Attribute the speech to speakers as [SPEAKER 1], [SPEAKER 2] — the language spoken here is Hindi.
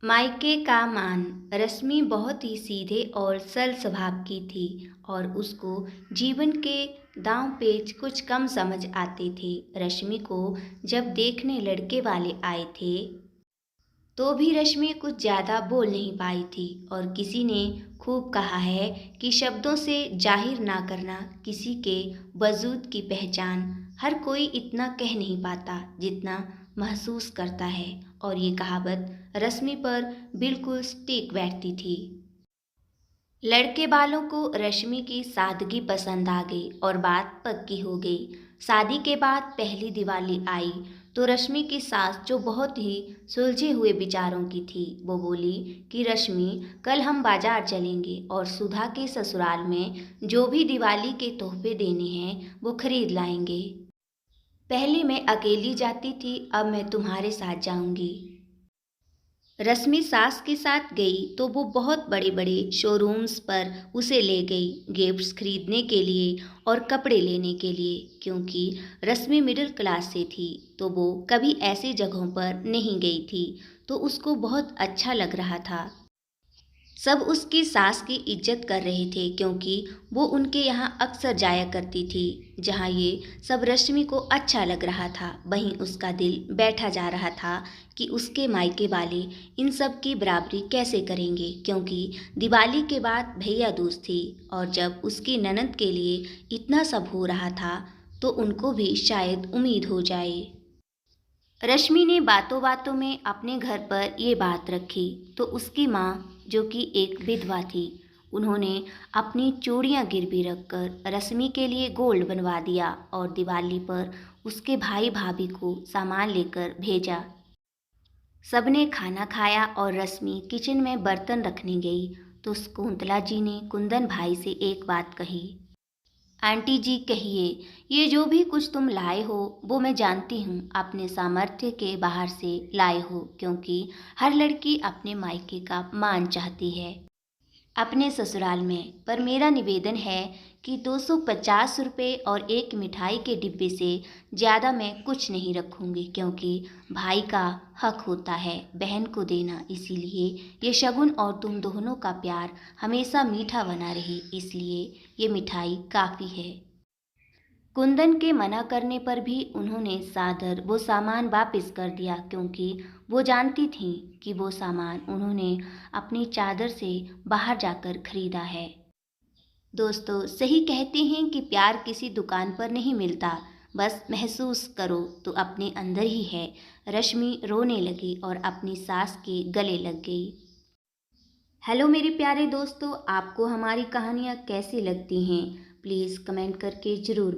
[SPEAKER 1] मायके का मान। रश्मि बहुत ही सीधे और सरल स्वभाव की थी और उसको जीवन के दांव पेच कुछ कम समझ आते थे। रश्मि को जब देखने लड़के वाले आए थे तो भी रश्मि कुछ ज़्यादा बोल नहीं पाई थी। और किसी ने खूब कहा है कि शब्दों से जाहिर ना करना किसी के वजूद की पहचान। हर कोई इतना कह नहीं पाता जितना महसूस करता है। और ये कहावत रश्मि पर बिल्कुल सटीक बैठती थी। लड़के वालों को रश्मि की सादगी पसंद आ गई और बात पक्की हो गई। शादी के बाद पहली दिवाली आई तो रश्मि की सास, जो बहुत ही सुलझे हुए विचारों की थी, वो बोली कि रश्मि, कल हम बाजार चलेंगे और सुधा के ससुराल में जो भी दिवाली के तोहफे देने हैं वो खरीद लाएंगे। पहले मैं अकेली जाती थी, अब मैं तुम्हारे साथ जाऊंगी। रश्मि सास के साथ गई तो वो बहुत बड़े बड़े शोरूम्स पर उसे ले गई, गिफ्ट्स खरीदने के लिए और कपड़े लेने के लिए। क्योंकि रश्मि मिडिल क्लास से थी तो वो कभी ऐसी जगहों पर नहीं गई थी, तो उसको बहुत अच्छा लग रहा था। सब उसकी सास की इज्जत कर रहे थे क्योंकि वो उनके यहाँ अक्सर जाया करती थी। जहाँ ये सब रश्मि को अच्छा लग रहा था, वहीं उसका दिल बैठा जा रहा था कि उसके मायके वाले इन सब की बराबरी कैसे करेंगे, क्योंकि दिवाली के बाद भैया दूज थी और जब उसकी ननद के लिए इतना सब हो रहा था तो उनको भी शायद उम्मीद हो जाए। रश्मि ने बातों बातों में अपने घर पर ये बात रखी तो उसकी माँ, जो कि एक विधवा थी, उन्होंने अपनी चूड़ियाँ गिरवी रखकर रश्मि के लिए गोल्ड बनवा दिया और दिवाली पर उसके भाई भाभी को सामान लेकर भेजा। सबने खाना खाया और रश्मि किचन में बर्तन रखने गई तो शकुंतला जी ने कुंदन भाई से एक बात कही। आंटी जी, कहिए, ये जो भी कुछ तुम लाए हो वो मैं जानती हूँ अपने सामर्थ्य के बाहर से लाए हो, क्योंकि हर लड़की अपने मायके का मान चाहती है अपने ससुराल में। पर मेरा निवेदन है कि 250 रुपये और एक मिठाई के डिब्बे से ज़्यादा मैं कुछ नहीं रखूँगी, क्योंकि भाई का हक होता है बहन को देना। इसीलिए ये शगुन और तुम दोनों का प्यार हमेशा मीठा बना रहे, इसलिए ये मिठाई काफ़ी है। कुंदन के मना करने पर भी उन्होंने सादर वो सामान वापस कर दिया, क्योंकि वो जानती थीं कि वो सामान उन्होंने अपनी चादर से बाहर जाकर खरीदा है। दोस्तों, सही कहते हैं कि प्यार किसी दुकान पर नहीं मिलता, बस महसूस करो तो अपने अंदर ही है। रश्मि रोने लगी और अपनी सास के गले लग गई। हेलो मेरे प्यारे दोस्तों, आपको हमारी कहानियाँ कैसी लगती हैं? प्लीज़ कमेंट करके ज़रूर